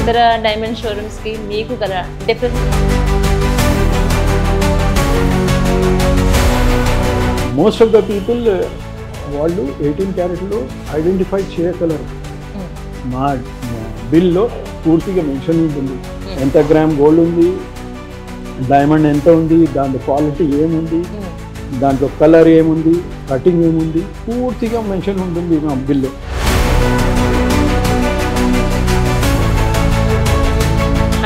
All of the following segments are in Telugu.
ఇతర డైమండ్ షోరూమ్స్ కి మీకు గల difference? Most of the people వాళ్ళు 18 క్యారెట్లో ఐడెంటిఫై చేయగలరు. మా బిల్లో పూర్తిగా మెన్షన్ ఉంటుంది, ఎంత గ్రామ్ గోల్డ్ ఉంది, డైమండ్ ఎంత ఉంది, దాంట్లో క్వాలిటీ ఏముంది, దాంట్లో కలర్ ఏముంది, కటింగ్ ఏముంది, పూర్తిగా మెన్షన్ ఉంటుంది మా బిల్లో.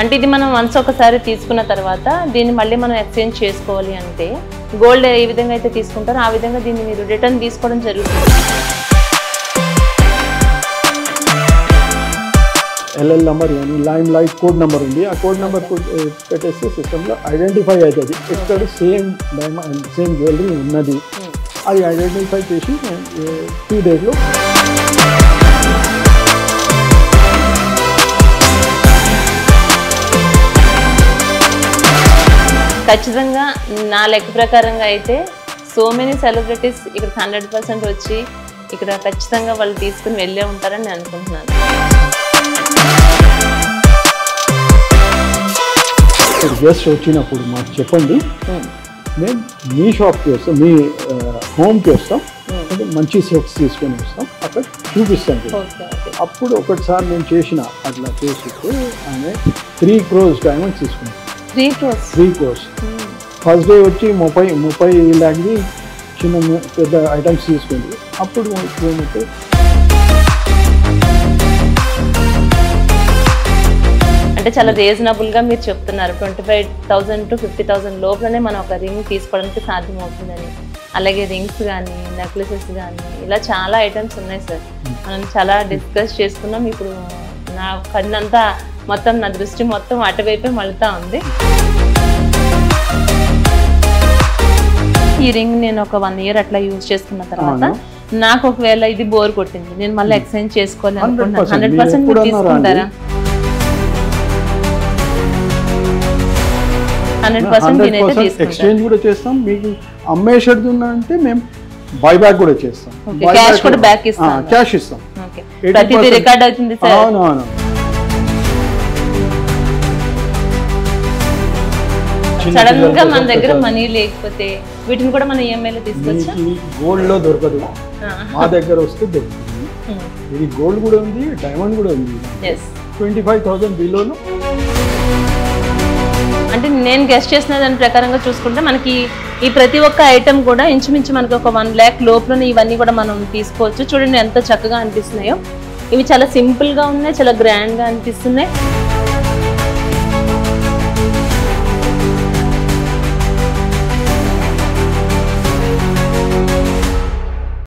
అంటే ఇది మనం వన్స్ ఒకసారి తీసుకున్న తర్వాత దీన్ని మళ్ళీ మనం ఎక్స్చేంజ్ చేసుకోవాలి అంటే గోల్డ్ ఏ విధంగా అయితే తీసుకుంటారో ఆ విధంగా దీన్ని మీరు రిటర్న్ తీసుకోవడం జరుగుతుంది. ఎల్ఎల్ నెంబర్ కానీ లైమ్ లైట్ కోడ్ నెంబర్ ఉంది, ఆ కోడ్ నెంబర్ పెట్టేస్తే సిస్టంలో ఐడెంటిఫై అవుతుంది ఇక్కడ సేమ్ డైమండ్ సేమ్ జ్యువెలరీ ఉన్నది. అది ఐడెంటిఫై చేసి 2 డేస్లో ఖచ్చితంగా నా లెక్క ప్రకారంగా అయితే సో మెనీ సెలబ్రిటీస్ ఇక్కడ 100% వచ్చి ఇక్కడ ఖచ్చితంగా వాళ్ళు తీసుకుని వెళ్ళే ఉంటారని నేను అనుకుంటున్నాను. గెస్ట్ వచ్చినప్పుడు మాకు చెప్పండి, మేము మీ షాప్కి వస్తాం, మీ హోమ్కి వస్తాం, మంచి సెట్స్ తీసుకొని వస్తాం, అక్కడ చూపిస్తాం. అప్పుడు ఒకటిసారి నేను చేసిన అట్లా చేసిస్తే ఆమె 3 crores డైమండ్స్ తీసుకున్నాం. 3 crores ఫస్ట్ డే వచ్చి 30 లాంటివి చిన్న పెద్ద ఐటమ్స్ తీసుకుంది. అప్పుడు ఏమంటే అంటే చాలా రీజనబుల్ గా మీరు చెప్తున్నారు. 25,000 to 50,000 లోపలనే మనం ఒక రింగ్ తీసుకోవడానికి సాధ్యం అవుతుందని. అలాగే రింగ్స్ కానీ నెక్లెసెస్ కానీ ఇలా చాలా ఐటమ్స్ ఉన్నాయి సార్. మనం చాలా డిస్కస్ చేసుకున్నాం. ఇప్పుడు నా కన్నంతా మొత్తం నా దృష్టి మొత్తం అటువైపే మళ్ళుతా ఉంది. ఈ రింగ్ నేను ఒక 1 year అట్లా యూజ్ చేసుకున్న తర్వాత నాకు ఒకవేళ ఇది బోర్ కొట్టింది, నేను మళ్ళీ ఎక్స్చేంజ్ చేసుకోవాలి అనుకుంటున్నాను. 100% మీరు తీసుకుంటారా? 100% ఎక్స్చేంజ్ కూడా చేస్తాం. మీకు అమ్మేషేది ఉందంటే మేము బైబ్యాక్ కూడా చేస్తాం. క్యాష్ కూడా బ్యాక్ ఇస్తాం, క్యాష్ ఇస్తాం. ప్రతిదీ రికార్డ్ అవుతుంది సార్. అవునవును. సడన్ గా మన దగ్గర మనీ లేకపోతే వీటిని కూడా మనం ఈఎంఐలో తీసుకోవచ్చు. గోల్డ్ లో దొరకదు, మా దగ్గర వస్తే దొరుకుతుంది. ఇది గోల్డ్ కూడా ఉంది, డైమండ్ కూడా ఉంది. 25,000 బిలోలో. అంటే నేను గెస్ట్ చేసిన దాని ప్రకారంగా చూసుకుంటే మనకి ఈ ప్రతి ఒక్క ఐటమ్ కూడా ఇంచుమించు మనకి ఒక 1 lakh లోపలనే ఇవన్నీ కూడా మనం తీసుకోవచ్చు. చూడండి ఎంత చక్కగా అనిపిస్తున్నాయో. ఇవి చాలా సింపుల్ గా ఉన్నాయి, చాలా గ్రాండ్ గా అనిపిస్తున్నాయి.